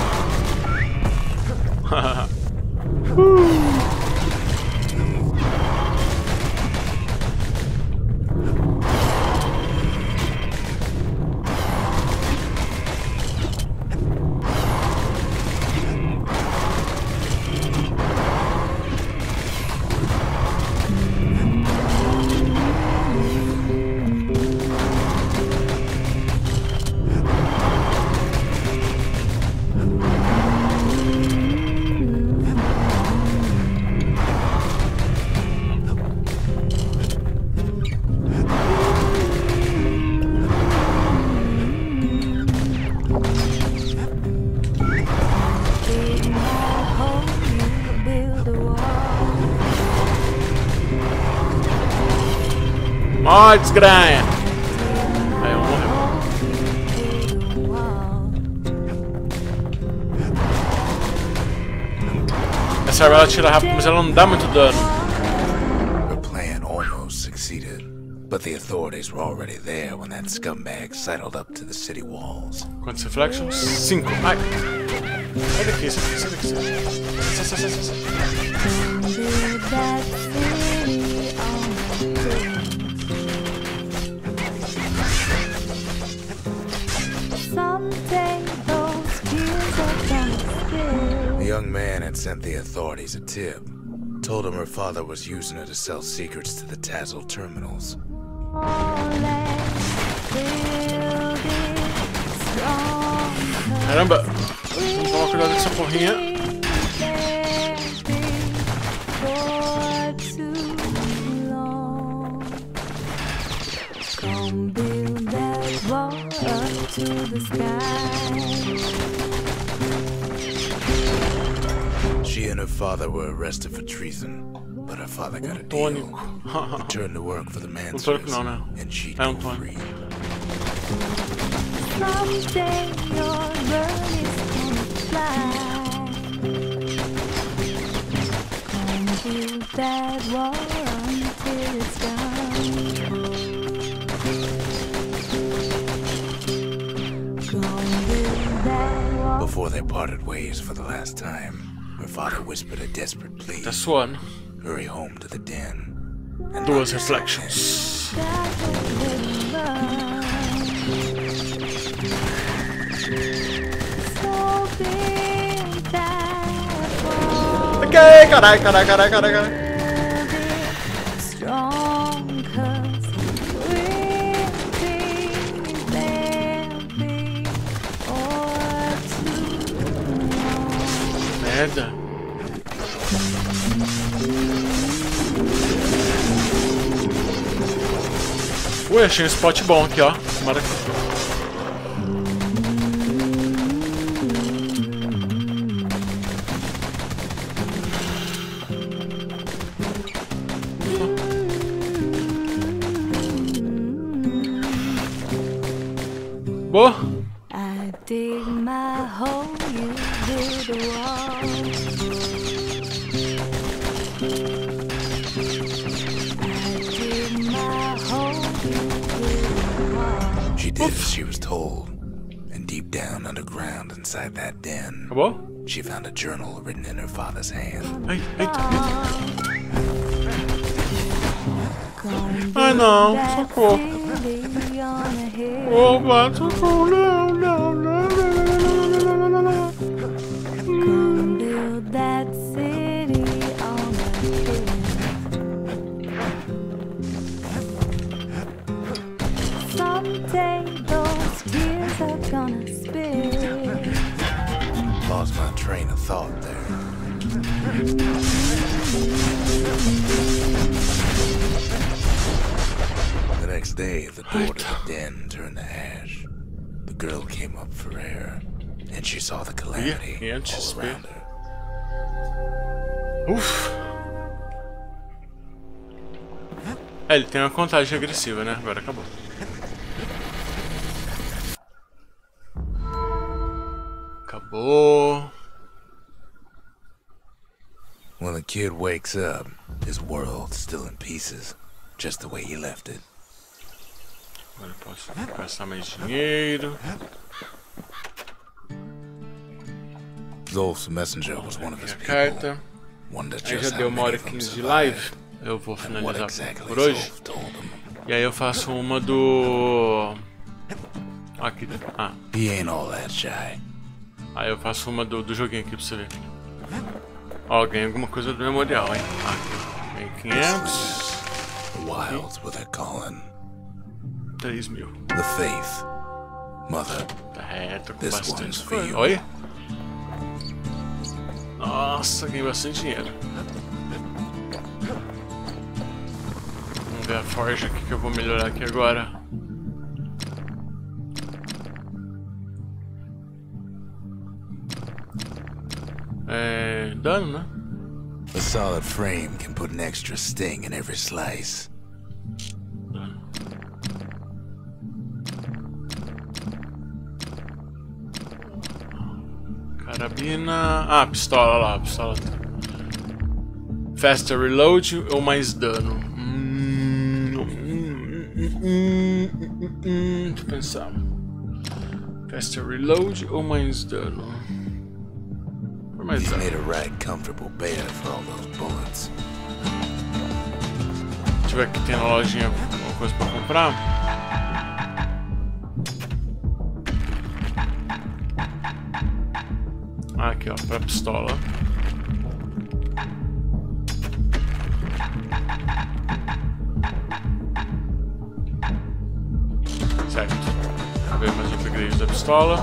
Ó, desgranha! Aí eu morreu. Essa arma ela tira rápido, mas ela não dá muito dano. Her plan almost succeeded, but the authorities were already there when that scumbag sidled up to the city walls. Quantos reflections? 5. Ai! Sai daqui, sai daqui. Sai. The young man had sent the authorities a tip. Told him her father was using her to sell secrets to the Tassel terminals. Caramba! Vamos tomar cuidado com essa porrinha. She and her father were arrested for treason, but her father got a deal. Returned to work for the man's não, né? and she'd É go free. Someday your bird is gonna fly. Come build that wall until it's done. Come build that wall. Before they parted ways for the last time, her father whispered a desperate plea. Tá suando. Hurry home to the den. And 2 reflections. Ok, carai. Merda. Ui, achei um spot bom aqui, ó. Tomara que... Boa. I dig my hole, you build a wall. I dig my hole, you build a wall. She did as she was told, and deep down underground inside that den, Acabou? she found a journal written in her father's hand. Ai, eita. Ai não, socorro. Opa, socorro, não, não, não, não, não, não. Come build that city on a hill. Someday those tears are gonna spill. Lost my train of thought there. The next day, the door to the den turned to ash. The girl came up for air, and she saw the calamity Yeah, all around her. Uff. É, ele tem uma contagem agressiva, né? Agora acabou. Acabou. When the kid wakes up, his world's still in pieces, just the way he left it. Agora eu posso gastar mais dinheiro. Zolf's messenger was one of his A people. carta. One that Aí já just deu how 1 hora e many of them 15 de survived. live. Eu vou What finalizar exactly por hoje. Zolf told him. E aí eu faço uma do... Aqui. Ah. He ain't all that shy. Aí eu faço uma do joguinho aqui pra você ver. Ó, ganhei alguma coisa do memorial, hein. Ah, ganhei 500. The wilds were their calling. 3.000. The faith. Mother, Tá, tô com This bastante one's for coisa. you. Olha. Nossa, ganhei bastante dinheiro. Vamos ver a forja aqui que eu vou melhorar aqui agora. É... dano, né? a solid frame can put an extra sting in every slice. Dano. Carabina... Ah, pistola lá, pistola. Faster reload ou mais dano? Deixa eu pensar. Faster reload ou mais dano? Por mais He's dano. made a right comfortable bed for all those bullets. Deixa eu ver aqui, tem na lojinha alguma coisa pra comprar. Ah, aqui ó, pra pistola. Certo. Vamos ver mais upgrades da pistola.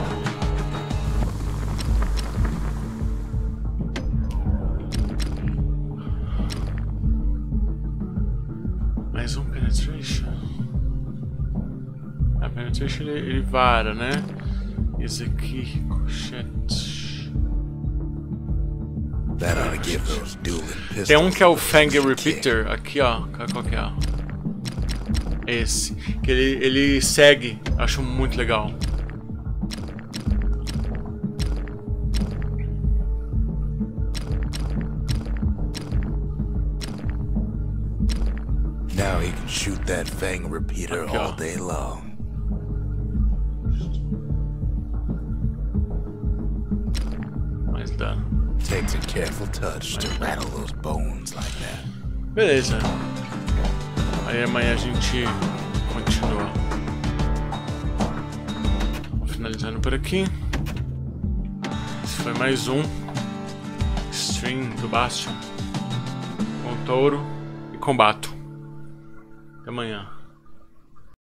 Mais um penetration. A penetration ele vara, né? Esse aqui, cochete. That ought to give those dueling pistols. Tem um que é o Fang kick. Repeater, aqui ó, qual que é? Esse, que ele segue, acho muito legal. Now he can shoot that fang repeater Aqui, ó. all day long. Mais dano. Takes a careful touch to rattle those bones like that. Beleza. Aí amanhã a gente continua. Vou finalizando por aqui. Esse foi mais um stream do Bastion com o touro e combato. Até amanhã.